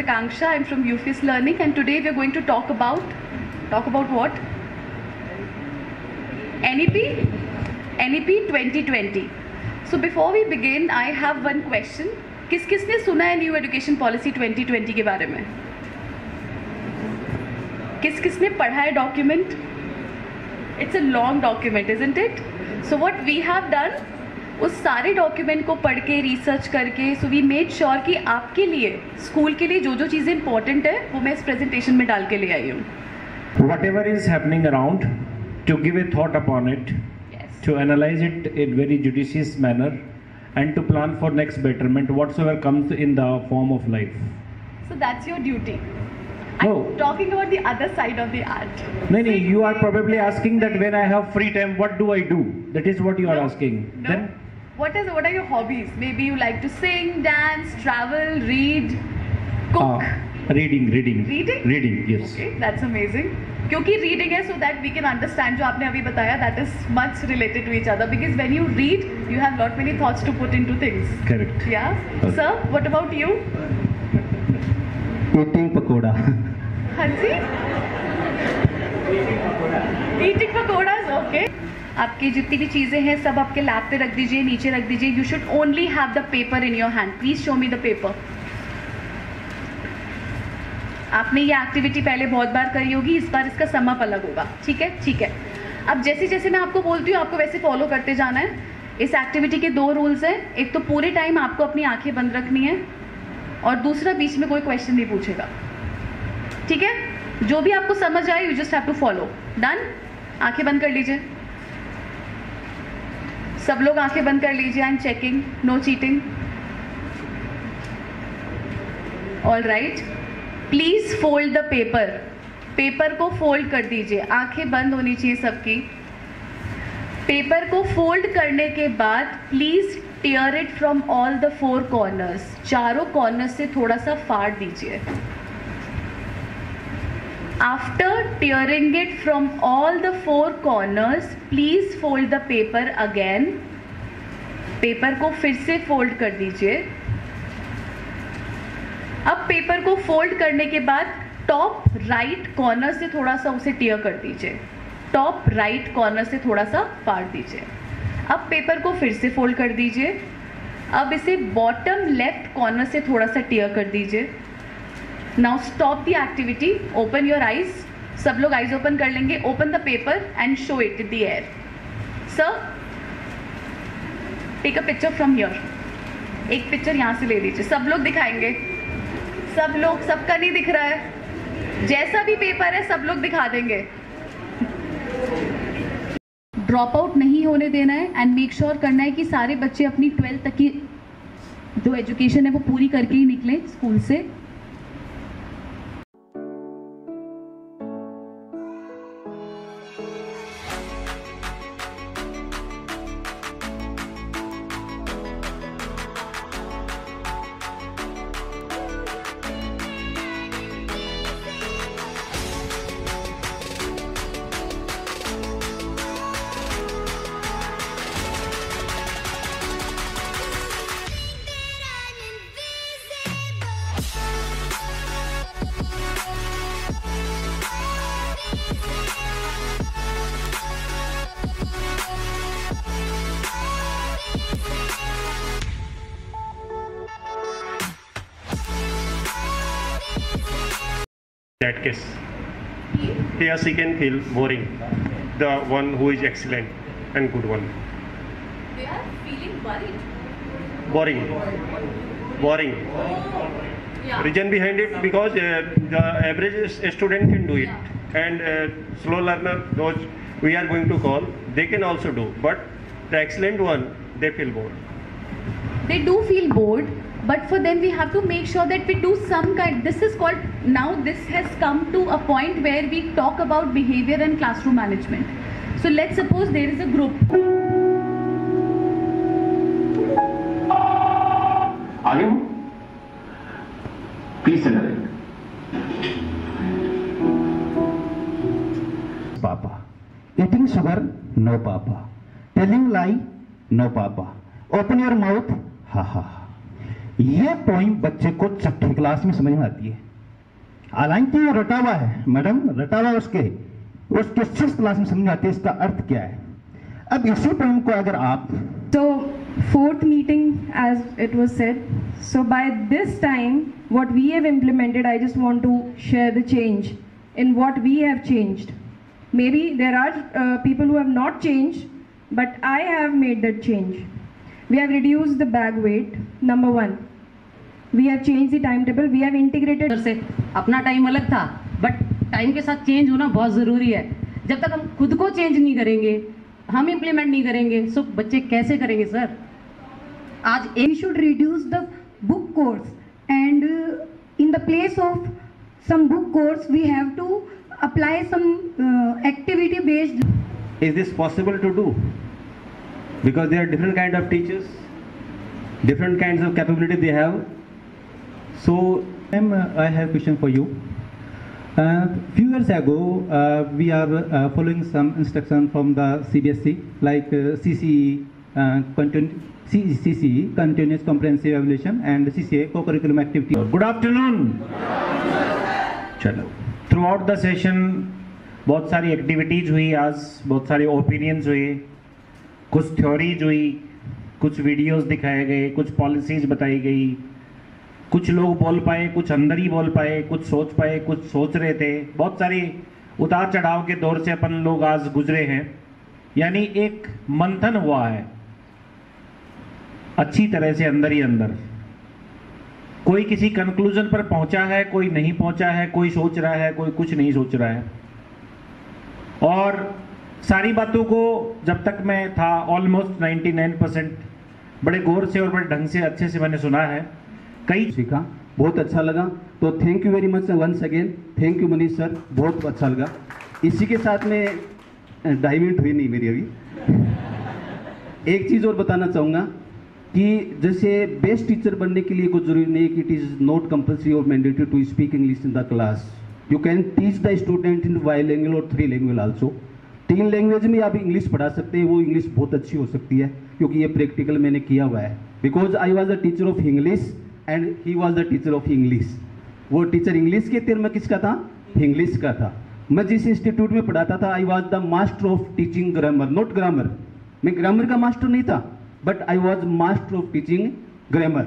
Akanksha. I'm from UFS Learning, and today we're going to talk about what? NEP 2020. So before we begin, I have one question. किसने सुना है new education policy 2020 के बारे में? किसने पढ़ा है document? It's a long document, isn't it? So what we have done, उस सारे डॉक्यूमेंट को पढ़ के रिसर्च करके, सो वी मेड श्योर कि आपके लिए स्कूल के लिए जो जो चीज़ें इंपॉर्टेंट है वो मैं इस प्रेजेंटेशन में डाल के ले आई हूँ. Whatever is happening around, to give a thought upon it, Yes. to analyze it in very judicious manner, and to plan for next betterment, whatsoever comes in the form of life. So that's your duty. No. I'm talking about the other side of the art. No, you are probably asking that when I have free time, what do I do? That is what you are No. asking. No. Then What are your hobbies? Maybe you like to sing, dance, travel, read, cook. reading. Reading? Yes. Okay, that's amazing. क्योंकि reading है, so that we can understand जो आपने अभी बताया, that is much related to each other, because when you read, you have lot many thoughts to put into things. Correct. Yeah. Okay. Sir, what about you? Eating pakoda. हाँ जी. Eating pakodas, okay. आपकी जितनी भी चीज़ें हैं सब आपके lap पे रख दीजिए, नीचे रख दीजिए. You should only have the paper in your hand. Please show me the paper. आपने ये एक्टिविटी पहले बहुत बार करी होगी, इस बार इसका सम अप अलग होगा. ठीक है, ठीक है. अब जैसे जैसे मैं आपको बोलती हूँ आपको वैसे फॉलो करते जाना है. इस एक्टिविटी के 2 रूल्स हैं. एक तो पूरे टाइम आपको अपनी आंखें बंद रखनी है, और दूसरा बीच में कोई क्वेश्चन नहीं पूछेगा. ठीक है? जो भी आपको समझ आए, you just have to follow. Done? आंखें बंद कर लीजिए. सब लोग आंखें बंद कर लीजिए. I am checking. No cheating. All right. Please fold the paper. Paper को फोल्ड कर दीजिए. आंखें बंद होनी चाहिए सबकी. पेपर को फोल्ड करने के बाद please tear it from all the 4 corners. चारों कॉर्नर से थोड़ा सा फाड़ दीजिए. After tearing it from all the 4 corners, please fold the paper again. Paper को फिर से फोल्ड कर दीजिए. अब पेपर को फोल्ड करने के बाद टॉप राइट कॉर्नर से थोड़ा सा उसे टीयर कर दीजिए. टॉप राइट कॉर्नर से थोड़ा सा फाड़ दीजिए. अब पेपर को फिर से फोल्ड कर दीजिए. अब इसे बॉटम लेफ्ट कॉर्नर से थोड़ा सा टीयर कर दीजिए. Now stop the activity. Open your eyes. सब लोग आईज ओपन कर लेंगे. Open the paper and show it in the air. Sir, take a picture from here. एक पिक्चर यहाँ से ले लीजिए. सब लोग दिखाएंगे. सब लोग, सबका नहीं दिख रहा है. जैसा भी पेपर है सब लोग दिखा देंगे. ड्रॉप आउट नहीं होने देना है, एंड मेक श्योर करना है कि सारे बच्चे अपनी 12th तक की जो एजुकेशन है वो पूरी करके ही निकलें स्कूल से. That case, yes, he can feel boring. The one who is excellent and good one. They are feeling worried. Boring. Yeah. Reason behind it, because the average student can do it, and slow learner, those we are going to call, they can also do. But the excellent one, they feel bored. They do feel bored, but for them we have to make sure that we do some kind. This is called, now this has come to a point where we talk about behavior and classroom management. So let's suppose there is a group. आगे हो, please centre. Papa. Eating sugar? No, Papa. Telling lie? No, Papa. Open your mouth? Ha ha. ये poem बच्चे को छठी class में समझ में आती है, हालांकि वो रटा हुआ है मैडम, रटा हुआ उसके 6th क्लास में समझ में आती है इसका अर्थ क्या है। अब इसी पोइम को अगर आप So, fourth meeting, as it was said. So, by this time, what we have implemented, I just want to share the change in what we have changed. Maybe there are people who have not changed, but I have made that change. We have reduced the bag weight, number 1. We have changed the timetable, we have integrated. से अपना time अलग था, but time के साथ change होना बहुत ज़रूरी है। जब तक हम खुद को चेंज नहीं करेंगे, हम इम्प्लीमेंट नहीं करेंगे, सो बच्चे कैसे करेंगे सर? आज We should reduce the book course, and in the place of some book course we have to apply some activity based. Is this possible to do? Because there are different kind of teachers, different kinds of capability they have. So I have a question for you. Few years ago, we are following some instruction from the CBSE, like CCE, CCE, Continuous Comprehensive Evaluation, and CCA, Co-Curriculum Activity. Good afternoon. चलो, throughout the session बहुत सारी activities हुई, आज बहुत सारे opinions हुए, कुछ theories हुई, कुछ वीडियोस दिखाए गए, कुछ पॉलिसीज बताई गई, कुछ लोग बोल पाए, कुछ अंदर ही बोल पाए, कुछ सोच पाए, कुछ सोच रहे थे। बहुत सारी उतार चढ़ाव के दौर से अपन लोग आज गुजरे हैं, यानी एक मंथन हुआ है अच्छी तरह से अंदर ही अंदर। कोई किसी कंक्लूजन पर पहुंचा है, कोई नहीं पहुंचा है, कोई सोच रहा है, कोई कुछ नहीं सोच रहा है। और सारी बातों को जब तक मैं था ऑलमोस्ट 99% बड़े गौर से और बड़े ढंग से अच्छे से मैंने सुना है। कई सीखा, बहुत अच्छा लगा, तो thank you very much once again, thank you Manish sir, बहुत अच्छा लगा। इसी के साथ में 2.5 मिनट हुई नहीं मेरी अभी। एक चीज़ और बताना चाहूँगा कि जैसे बेस्ट टीचर बनने के लिए कुछ जरूरी नहीं है कि इट इज़ नॉट कंपल्सरी और mandatory to speak English in the class. You can teach the student in bilingual और 3 लैंग्वेज आल्सो। 3 लैंग्वेज में आप इंग्लिश पढ़ा सकते हैं, वो इंग्लिश बहुत अच्छी हो सकती है, क्योंकि ये प्रैक्टिकल मैंने किया हुआ है। Because I was a teacher of English and he was the teacher of English. वो टीचर इंग्लिश के थे, मैं किसका था? इंग्लिश का था। मैं जिस इंस्टीट्यूट में पढ़ाता था, I was the master of teaching grammar, not grammar. मैं ग्रामर का मास्टर नहीं था, but I was master of teaching grammar.